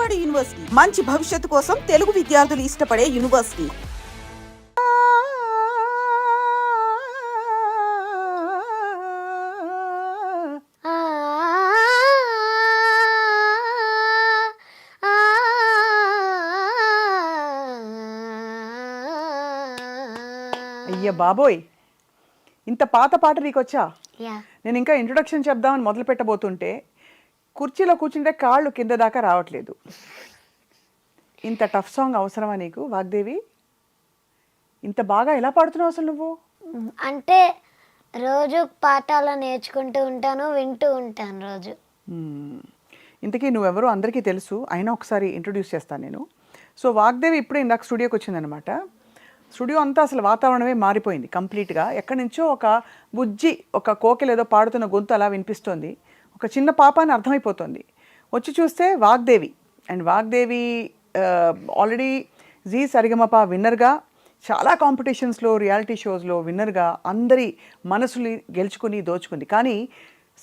Vijayawada university మంచి భవిష్యత్తు కోసం తెలుగు విద్యార్థులు ఇష్టపడే యూనివర్సిటీ. అయ్య బాబోయ్, ఇంత పాత పాట నీకొచ్చా? నేను ఇంకా ఇంట్రొడక్షన్ చెప్దామని మొదలు పెట్టబోతుంటే కుర్చీలో కూర్చుంటే కాళ్ళు కింద దాకా రావట్లేదు. ఇంత టఫ్ సాంగ్ అవసరమా నీకు వాగ్దేవి? ఇంత బాగా ఎలా పాడుతున్నావు అసలు నువ్వు? అంటే రోజు పాఠాలు నేర్చుకుంటూ ఉంటాను, వింటూ ఉంటాను రోజు. ఇంతకీ నువ్వెవరో అందరికీ తెలుసు, అయినా ఒకసారి ఇంట్రొడ్యూస్ చేస్తాను నేను. సో వాగ్దేవి ఇప్పుడే ఇందాక స్టూడియోకి వచ్చిందనమాట. స్టూడియో అంతా అసలు వాతావరణమే మారిపోయింది కంప్లీట్గా. ఎక్కడి నుంచో ఒక బుజ్జి, ఒక కోకిల ఏదో పాడుతున్న గొంతు అలా వినిపిస్తోంది. ఒక చిన్న పాప అని అర్థమైపోతుంది. వచ్చి చూస్తే వాగ్దేవి. అండ్ వాగ్దేవి ఆల్రెడీ జీ సరిగమప విన్నర్గా, చాలా కాంపిటీషన్స్లో, రియాలిటీ షోస్లో విన్నర్గా అందరి మనసుని గెలుచుకుని దోచుకుంది. కానీ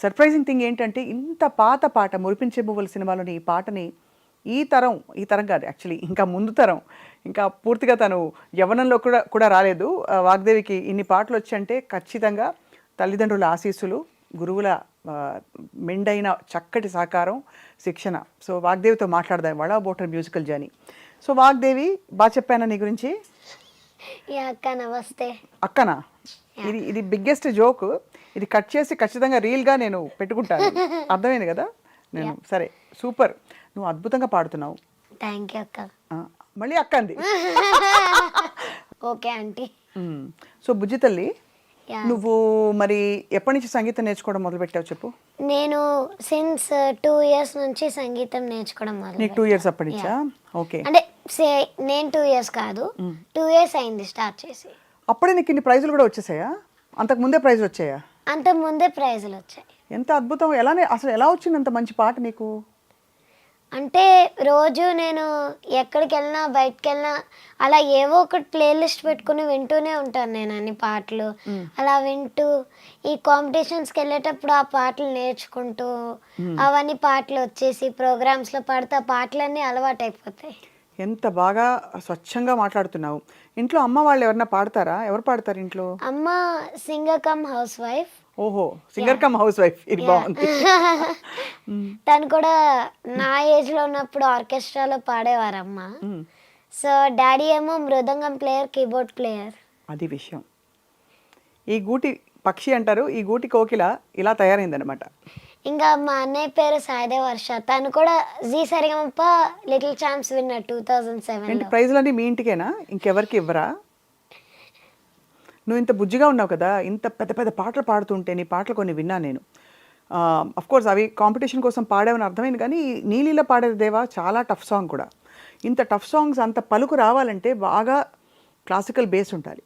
సర్ప్రైజింగ్ థింగ్ ఏంటంటే ఇంత పాత పాట, మురిపించే పువ్వుల సినిమాలోని ఈ పాటని ఈ తరం కాదు యాక్చువల్లీ, ఇంకా ముందు తరం, ఇంకా పూర్తిగా తను యవ్వనంలో కూడా రాలేదు. వాగ్దేవికి ఇన్ని పాటలు వచ్చంటే ఖచ్చితంగా తల్లిదండ్రుల ఆశీస్సులు, గురువుల మెండైన చక్కటి సహకారం, శిక్షణ. సో వాగ్దేవితో మాట్లాడదాం వాళ్ళ about musical journey. So Vagdevi, బాగా చెప్పానా నీ గురించి? అక్క నమస్తే. అక్కనా? ఇది బిగ్గెస్ట్ జోక్. ఇది కట్ చేసి ఖచ్చితంగా రీల్గా నేను పెట్టుకుంటాను. అర్థమైంది కదా? నేను సరే, సూపర్, నువ్వు అద్భుతంగా పాడుతున్నావు. థ్యాంక్ యూ అక్క. మళ్ళీ అక్క అంది. Okay aunty. సో బుజ్జి తల్లి, నువ్వు మరి ఎప్పటి నుంచి సంగీతం నేర్చుకోవడం మొదలు పెట్టావు చెప్పు? నేను సిన్స్ 2 years నుంచి సంగీతం నేర్చుకోవడం మొదలు. నీకు 2 years అప్పటి నుంచా? ఓకే. అంటే నేను 2 years కాదు, 2 years అయింది స్టార్ట్ చేసి. అప్పుడే నీకు ఇన్ని ప్రైజులు కూడా వచ్చేసాయా? అంతకు ముందే ప్రైజులు వచ్చాయా? అంత ముందే ప్రైజులు వచ్చాయి. ఎంత అద్భుతం! అసలు ఎలా వచ్చింది అంత మంచి పాట నీకు? అంటే రోజు నేను ఎక్కడికి వెళ్ళినా, బయటకు వెళ్ళినా అలా ఏవో ఒకటి ప్లేలిస్ట్ పెట్టుకుని వింటూనే ఉంటాను నేను అన్ని పాటలు. అలా వింటూ ఈ కాంపిటీషన్స్కి వెళ్ళేటప్పుడు ఆ పాటలు నేర్చుకుంటూ అవన్నీ పాటలు వచ్చేసి ప్రోగ్రామ్స్లో పాడితే ఆ పాటలన్నీ అలవాటు అయిపోతాయి. ఎంత బాగా స్వచ్ఛంగా మాట్లాడుతున్నావు. ఇంట్లో అమ్మ వాళ్ళు ఎవరన్నా పాడతారా? ఎవరు పాడతారు ఇంట్లో? అమ్మ సింగర్ కమ్ హౌస్ వైఫ్. ఓహో, సింగర్ కమ్ హౌస్ వైఫ్, ఇది బాగుంది. తను కూడా నా ఏజ్లో ఉన్నప్పుడు ఆర్కెస్ట్రాలో పాడేవారమ్మ. సో డాడీ ఏమో మృదంగం ప్లేయర్, కీబోర్డ్ ప్లేయర్. అది విషయం. ఈ గూటి పక్షి అంటారు, ఈ గూటి కోకిల ఇలా తయారైందనమాట. ఇంకా మా అన్నయ్య పేరు సాయిదేవ్ వర్ష. తను కూడా Zee Sarigamapa little champs winner 2007. ప్రైజ్లన్నీ మీ ఇంటికేనా? ఇంకెవరికి ఇవ్వరా? నువ్వు ఇంత బుజ్జిగా ఉన్నావు కదా, ఇంత పెద్ద పెద్ద పాటలు పాడుతుంటే నీ పాటలు కొన్ని విన్నాను నేను. కోర్స్ అవి కాంపిటీషన్ కోసం పాడేవని అర్థమైంది, కానీ నీలీలో పాడేది దేవా చాలా టఫ్ సాంగ్ కూడా. ఇంత టఫ్ సాంగ్స్, అంత పలుకు రావాలంటే బాగా క్లాసికల్ బేస్ ఉండాలి.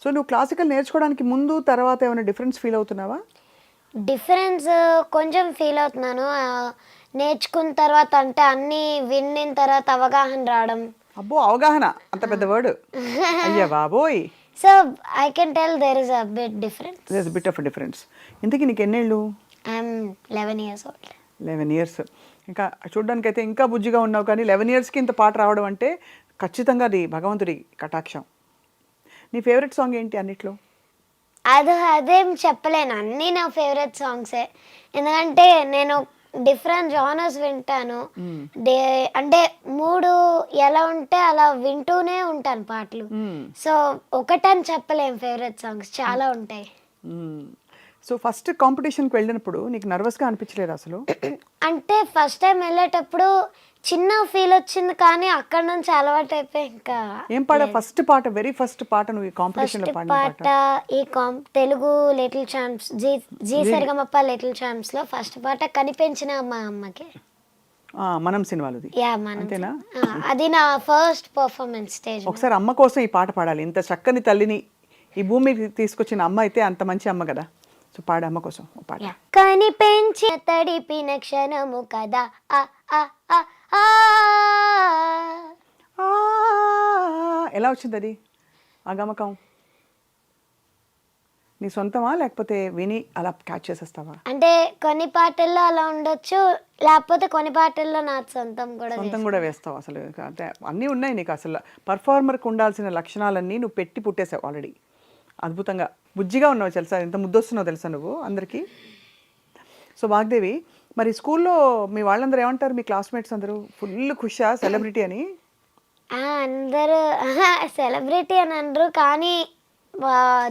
సో నువ్వు క్లాసికల్ నేర్చుకోవడానికి ముందు తర్వాత ఏమైనా డిఫరెన్స్ ఫీల్ అవుతున్నావా? డిఫరెన్స్ కొంచెం ఫీల్ అవుతున్నాను. నేర్చుకున్న తర్వాత అంటే అన్నీ విన్న తర్వాత అవగాహన రావడం. అబ్బో, అవగాహన అంత పెద్ద వర్డ్. అయ్యా బాబోయ్. So I can tell there is a bit difference. There is bit of difference. ఇంతకీ నీకు ఎన్నేళ్ళు? I'm 11 years old. 11 years. ఇంకా చూడడానికి అయితే ఇంకా బుజ్జిగా ఉన్నావు, కానీ 11 yearsకి ఇంత పాట రావడం అంటే ఖచ్చితంగా అది భగవంతుడి కటాక్షం. నీ ఫేవరెట్ సాంగ్ ఏంటి అన్నిట్లో? అదేం చెప్పలేను, అన్నీ నా ఫేవరెట్ సాంగ్సే. ఎందుకంటే నేను డిఫరెంట్ జానర్స్ వింటాను. అంటే మూడు ఎలా ఉంటే అలా వింటూనే ఉంటాను పాటలు. సో ఒకటని చెప్పలేం, ఫేవరెట్ సాంగ్స్ చాలా ఉంటాయి. సో ఫస్ట్ కాంపిటీషన్కి వెళ్ళినప్పుడు నీకు నర్వస్గా అనిపించలేదు అసలు? అంటే ఫస్ట్ టైం వెళ్ళేటప్పుడు చిన్న ఫీల్ వచ్చింది, కానీ అక్కడ నుంచి అలవాటు అయిపోయి ఇంకా. ఏం పాట? ఫస్ట్ పాట, వెరీ ఫస్ట్ పాట నువ్వు ఈ కాంపిటీషన్లో పాడిన పాట ఈ Telugu little champs, Zee Sarigamapa little champs లో ఫస్ట్ పాట కనిపించిన మా అమ్మకి, మనం సినిమాలోది. అంతేనా? అది నా ఫస్ట్ పర్ఫార్మెన్స్ స్టేజ్. ఒకసారి అమ్మ కోసం ఈ పాట పాడాలి. ఇంత చక్కని తల్లిని ఈ భూమికి తీసుకొచ్చిన అమ్మ అయితే అంత మంచి అమ్మ కదా. సో పాడ అమ్మ కోసం పాట. కనిపించి తడిపిన క్షణము కదా ఎలా వచ్చింది అది ఆ గమకం? నీ సొంతమా లేకపోతే విని అలా క్యాచ్ చేసేస్తావా? అంటే కొన్ని పాటల్లో అలా ఉండొచ్చు, లేకపోతే కొన్ని పాటల్లో నా సొంతం కూడా సొంతం కూడా వేస్తావు అసలు. అంటే అన్నీ ఉన్నాయి నీకు. అసలు పర్ఫార్మర్కి ఉండాల్సిన లక్షణాలన్నీ నువ్వు పెట్టి పుట్టేసావు ఆల్రెడీ. అద్భుతంగా బుజ్జిగా ఉన్నావు తెలుసా, ఎంత ముద్దొస్తున్నావు తెలుసా నువ్వు అందరికీ. సో వాగ్దేవి, మరి స్కూల్లో మీ వాళ్ళందరూ ఏమంటారు, మీ క్లాస్మేట్స్ అందరూ ఫుల్ ఖుషా సెలబ్రిటీ అని? అందరూ సెలబ్రిటీ అని అనరు, కానీ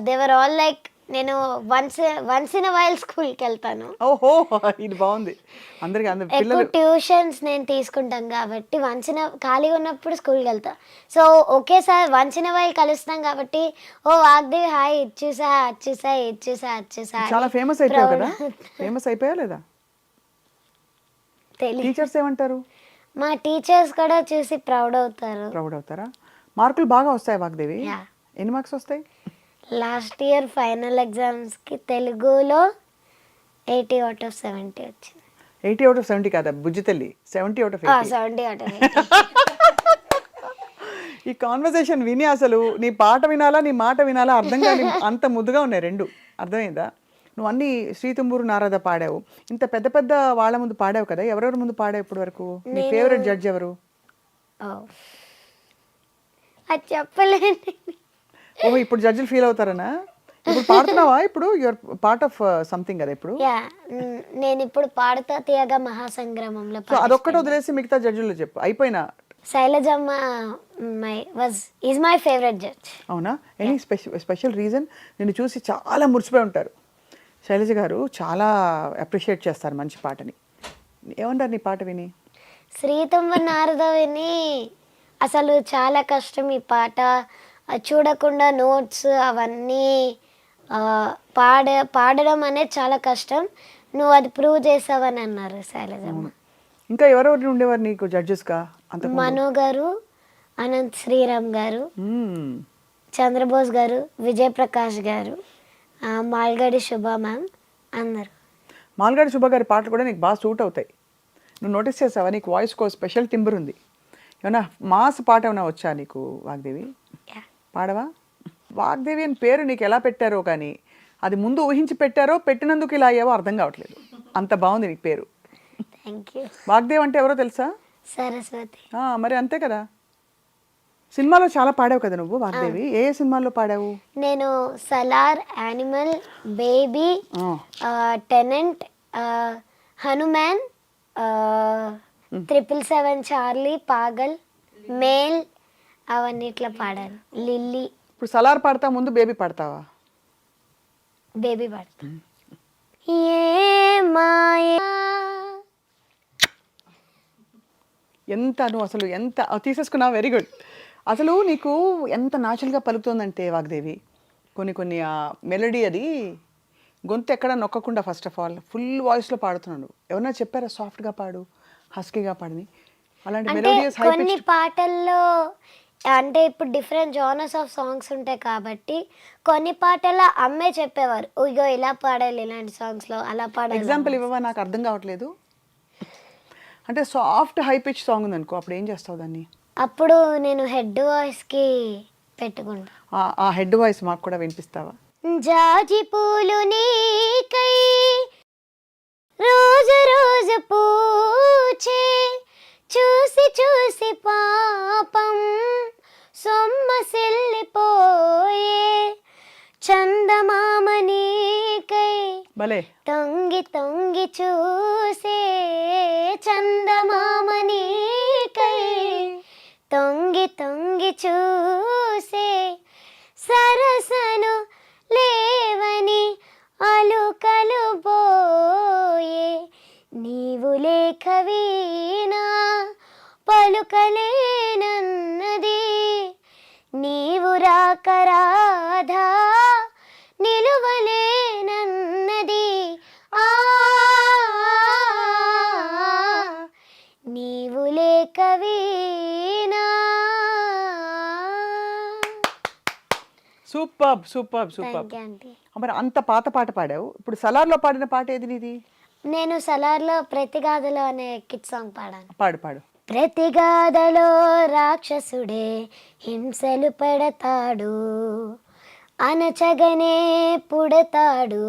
దేవర్ ఆల్ లైక్ నేను వన్స్ ఇన్ వైల్ స్కూల్కి వెళ్తాను. ఓహో, ఇది బాగుంది. అందరికి అందరు ఎక్కువ పిల్లలు ట్యూషన్స్ నేను తీసుకుంటాం కాబట్టి ఖాళీగా ఉన్నప్పుడు స్కూల్కి వెళ్తా. సో ఒకేసారి వన్స్ ఇన్ వైల్ కలుస్తాం కాబట్టి ఓ వాగ్దేవి హాయ్ ఇచ్చేసా అచ్చేసా ఇచ్చేసా అచ్చేసా చాలా ఫేమస్ అయిపోయావు కదా. ఫేమస్ అయిపోయా లేదా? తెలియదు. టీచర్స్ ఏమంటారు? మా టీచర్స్ కూడా చూసి ప్రౌడ్ అవుతారు. ప్రౌడ్ అవుతారా? మార్కులు బాగా వస్తాయి వాగ్దేవి? Yeah. ఎన్ని మార్క్స్ వస్తాయి? లాస్ట్ ఇయర్ ఫైనల్ ఎగ్జామ్స్కి తెలుగులో 80 out of 70 వచ్చింది. 80 out of 70 కాదా బుజ్జి తల్లి, 70 out of 80. 70 out of 80. ఈ కాన్వర్సేషన్ విని అసలు నీ పాట వినాలా నీ మాట వినాలా అర్థం కాని అంత ముద్దుగా ఉన్నాయి రెండు. అర్థమైందా? నువ్వు అన్ని శ్రీతుంబూరు నారద పాడావు, ఇంత పెద్ద పెద్ద వాళ్ళ ముందు పాడావు కదా. ఎవరెవరి ముందు పాడావు ఇప్పటి వరకు? నీ ఫేవరెట్ జడ్జ్ ఎవరు? అది చెప్పలేండి. ఓహో, ఇప్పుడు జడ్జిలు ఫీల్ అవుతారనా? ఇప్పుడు పాడుతున్నావా? ఇప్పుడు యువర్ పార్ట్ ఆఫ్ సంథింగ్ కదా ఇప్పుడు. నేను ఇప్పుడు పాడుతా తీయగా మహాసంగ్రామంలో. సో అదొక్కటి వదిలేసి మిగతా జడ్జిలు చెప్పు. అయిపోయినా Shailajamma is my favourite judge. అవునా? Any special reason? నిన్ను చూసి చాలా మురిసిపోయి ఉంటారు. శైలజ గారు చాలా అప్రిషియేట్ చేస్తారు మంచి పాటని. ఏమంటారు నీ పాట విని? శ్రీతుంబ నారద విని అసలు చాలా కష్టం ఈ పాట. చూడకుండా నోట్స్ అవన్నీ పాడడం అనేది చాలా కష్టం. నువ్వు అది ప్రూవ్ చేసావని అన్నారు శైలజమ్మ. ఇంకా ఎవరెవరు ఉండేవారు నీకు జడ్జెస్గా? మనో గారు, అనంత్ శ్రీరామ్ గారు, చంద్రబోస్ గారు, విజయప్రకాష్ గారు, మాల్గడి శుభ మ్యామ్ అందరు. మాల్గడి శుభ గారి పాటలు కూడా నీకు బాగా సూట్ అవుతాయి. నువ్వు నోటీస్ చేసావా? నీకు వాయిస్కో స్పెషల్ టింబర్ ఉంది. ఏమన్నా మాస్ పాట ఏమైనా వచ్చా నీకు వాగ్దేవి? పాడవా? వాగ్దేవి అని పేరు నీకు ఎలా పెట్టారో కానీ అది ముందు ఊహించి పెట్టారో పెట్టినందుకు ఇలా అయ్యావో అర్థం కావట్లేదు. అంత బాగుంది నీకు పేరు. Thank you. వాగ్దేవి అంటే ఎవరో తెలుసా? సరస్వతి. మరి అంతే కదా. సినిమాలో చాలా పాడావు కదా నువ్వు వాగ్దేవి. ఏ సినిమాల్లో పాడావు? నేను Salaar, Animal, Baby, Tenant, Hanuman, 777 Charlie, Pagal, Male అవన్నిట్లో పాడాను. లిల్లీ. ఇప్పుడు సలార్ పాడతా, ముందు బేబీ పాడతావా? బేబీ పాడతా. ఏ మాయా. ఎంత నువ్వు అసలు ఎంత తీసేసుకున్నావు. Very good. అసలు నీకు ఎంత న్యాచురల్గా పలుకుతుందంటే వాగ్దేవి, కొన్ని ఆ మెలడీ అది గొంతు ఎక్కడ నొక్కకుండా ఫస్ట్ ఆఫ్ ఆల్ ఫుల్ వాయిస్లో పాడుతున్నాను. ఎవరన్నా చెప్పారా సాఫ్ట్గా పాడు, హస్కీగా పాడని? అలాంటి మెలోడియస్ హై కొన్ని పాటల్లో అంటే ఇప్పుడు డిఫరెంట్ జానర్స్ ఆఫ్ సాంగ్స్ ఉంటాయి కాబట్టి కొన్ని పాటల్లో అమ్మే చెప్పేవారు, ఇగో ఇలా పాడాలి ఇలాంటి సాంగ్స్లో అలా పాడాలి. ఎగ్జాంపుల్ ఇవ్వవా? నాకు అర్థం కావట్లేదు. అంటే సాఫ్ట్ హై పిచ్ సాంగ్ ఉందనుకో, అప్పుడు ఏం చేస్తావు దాన్ని? అప్పుడు నేను హెడ్ వాయిస్కి పెట్టుకుంటా. ఆ హెడ్ వాయిస్ మాకు కూడా వినిపిస్తావా? జాజి పూలు నీకై రోజు రోజు పూచే, చూసి చూసి పాపం సొమ్మసిల్లిపోయే, చందమామ నీకై భలే తొంగి తొంగి చూసే, చందమామ నీకై తొంగి తొంగి చూసే, సరసను లేవని అలుకలు పోయే, నీవు లేక వీణా పలుకలేనన్నది, నీవు రాక రాధా నిలువలేనన్నది, నీవు లేక వీణా. Super super super. మరి అంత పాత పాట పాడావు, ఇప్పుడు సలార్లో పాడిన పాట ఏది నీది? నేను సలార్లో ప్రతిగాథలో అనే కిడ్ సాంగ్ పాడాను. పాడు పాడు. ప్రతిగాథలో రాక్షసుడే హింసలు పెడతాడు, అనచగనే పుడతాడు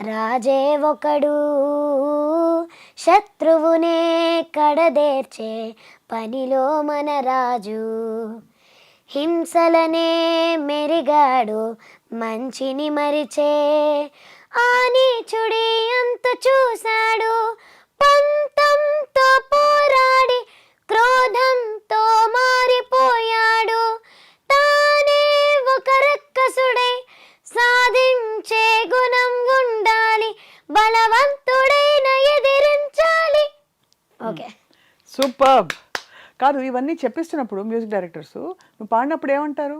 రాజే ఒకడు, శత్రువునే కడదేర్చే పనిలో మన రాజు. హింసలనే మెరిగాడు మంచిని మరిచే, ఆ నీచుడి అంత చూశాడు పంతంతో పోరాడి క్రోధంతో మారిపోయాడు. తానే ఒక రక్కసుడై సాధించే గుణం ఉండాలి, బలవంతుడైన ఎదిరించాలి. Okay superb. కాదు, ఇవన్నీ చెప్పిస్తున్నప్పుడు మ్యూజిక్ డైరెక్టర్స్ నువ్వు పాడినప్పుడు ఏమంటారు?